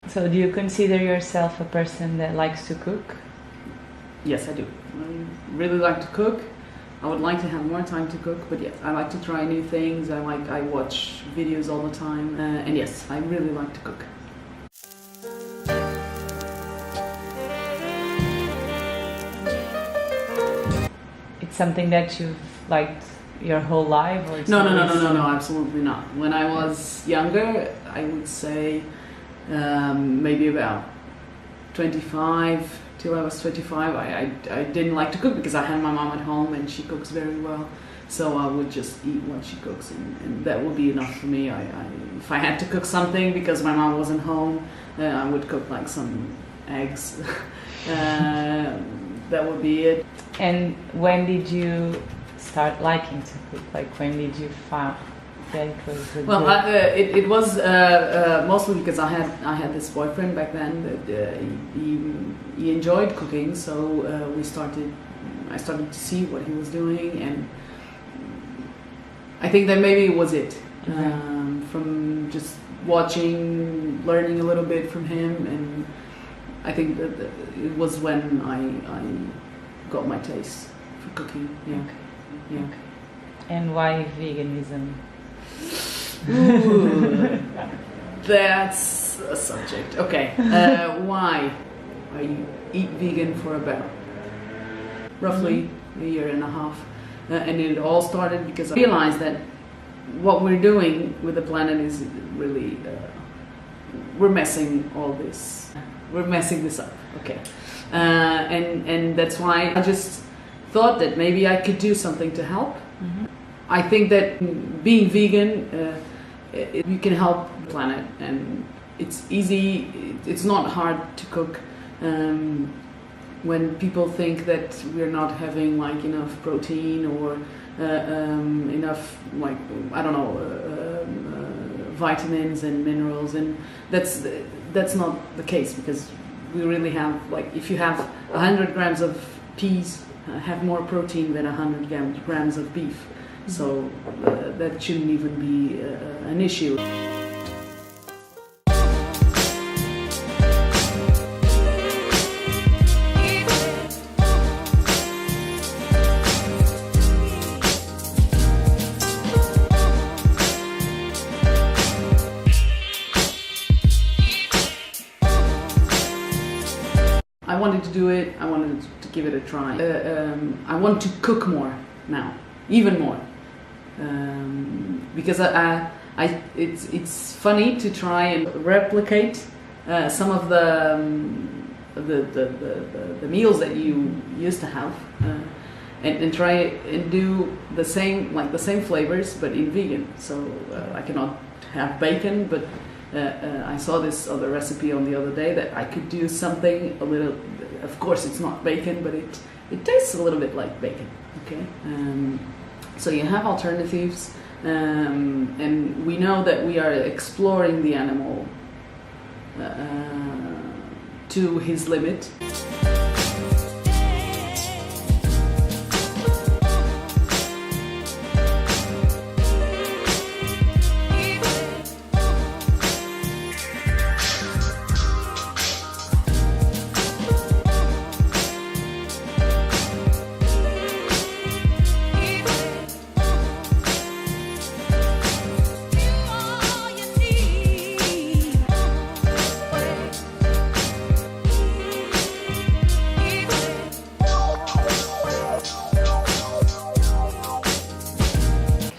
So do you consider yourself a person that likes to cook? Yes, I do. I really like to cook. I would like to have more time to cook, but yes, I like to try new things. I watch videos all the time, and yes, I really like to cook. It's something that you've liked your whole life, or it's No, always- absolutely not. When I was younger, I would say maybe about 25, till I was 25, I didn't like to cook because I had my mom at home and she cooks very well. So I would just eat what she cooks, and that would be enough for me. If I had to cook something because my mom wasn't home, I would cook like some eggs. That would be it. And when did you start liking to cook? Like when did you find that it was a Well, good... it was mostly because I had this boyfriend back then that he enjoyed cooking, so I started to see what he was doing, and I think that maybe it was it. From just watching, learning a little bit from him, and I think that it was when I got my taste for cooking. Yeah. Okay. Yeah. Okay. And why veganism? Ooh, that's a subject. Okay. Why? I eat vegan for about roughly a year and a half. And it all started because I realized that what we're doing with the planet is really, we're messing all this. We're messing this up. Okay. And that's why I just thought that maybe I could do something to help. Mm-hmm. I think that being vegan, you can help the planet, and it's easy. It's not hard to cook. When people think that we're not having like enough protein or enough, like, I don't know, vitamins and minerals, and that's not the case, because we really have, like, if you have 100 grams of peas, have more protein than 100 grams of beef. So that shouldn't even be an issue. I wanted to do it. I wanted to give it a try. I want to cook more now, even more, because it's funny to try and replicate some of the meals that you used to have, and try and do the same flavors, but in vegan. So I cannot have bacon, but I saw this other recipe on the other day that I could do something a little. Of course, it's not bacon, but it tastes a little bit like bacon. Okay, so you have alternatives, and we know that we are exploring the animal to his limit.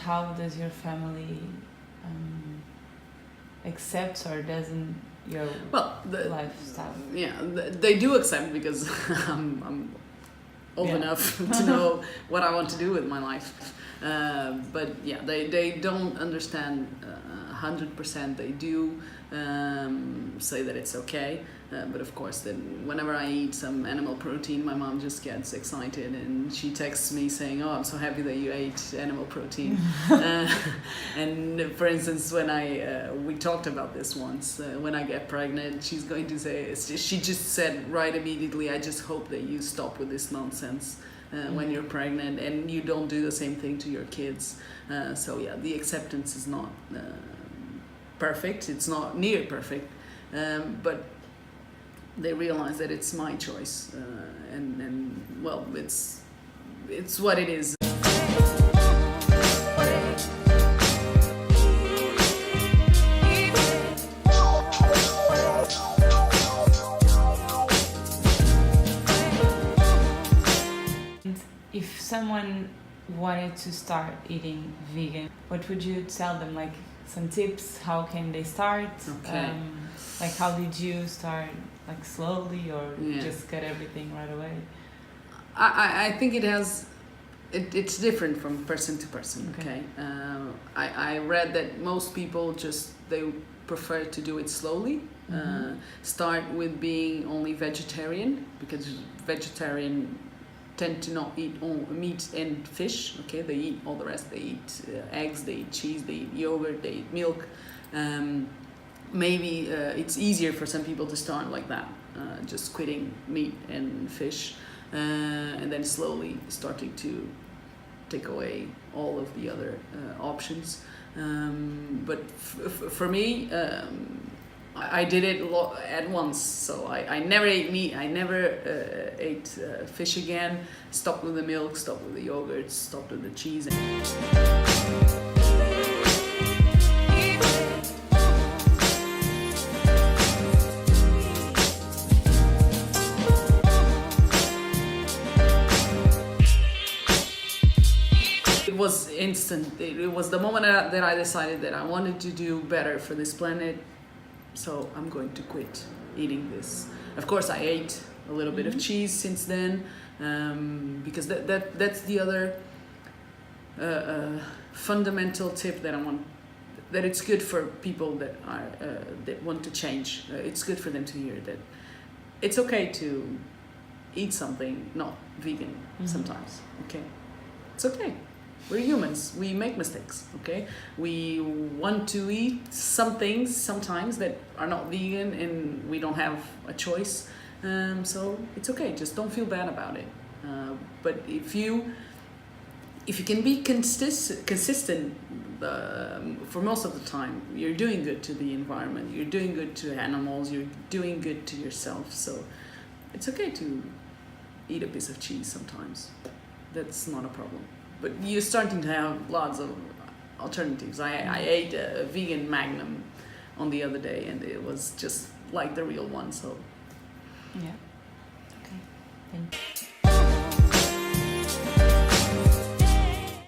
How does your family accepts or doesn't your lifestyle? Yeah, they do accept, because I'm old enough to know what I want to do with my life. But yeah, they don't understand 100%. They do say that it's okay. But of course, then whenever I eat some animal protein, my mom just gets excited and she texts me saying, "Oh, I'm so happy that you ate animal protein." And for instance, when we talked about this once, when I get pregnant, she's going to say, she just said right immediately, "I just hope that you stop with this nonsense when you're pregnant and you don't do the same thing to your kids." So yeah, the acceptance is not perfect. It's not near perfect. but they realize that it's my choice, and well, it's what it is. If someone wanted to start eating vegan, what would you tell them? Like some tips, how can they start? Okay. Like how did you start, like slowly or Yeah. just get everything right away? I think it's different from person to person. Okay. I read that most people they prefer to do it slowly. Start with being only vegetarian, because vegetarian tend to not eat meat and fish. Okay, they eat all the rest. They eat eggs, they eat cheese, they eat yogurt, they eat milk. Maybe it's easier for some people to start like that, just quitting meat and fish, and then slowly starting to take away all of the other options. But for me, I did it at once, so I never ate meat, I never ate fish again, stopped with the milk, stopped with the yogurt, stopped with the cheese. It was instant. It was the moment that I decided that I wanted to do better for this planet. So I'm going to quit eating this. Of course, I ate a little bit of cheese since then, because that's the other fundamental tip that I want. That it's good for people that want to change. It's good for them to hear that it's okay to eat something not vegan sometimes. Okay, it's okay. We're humans, we make mistakes, okay? We want to eat some things sometimes that are not vegan and we don't have a choice. So it's okay, just don't feel bad about it. But if you can be consistent for most of the time, you're doing good to the environment, you're doing good to animals, you're doing good to yourself. So it's okay to eat a piece of cheese sometimes. That's not a problem. But you're starting to have lots of alternatives. I ate a vegan Magnum on the other day, and it was just like the real one. So yeah. Okay. Thank you.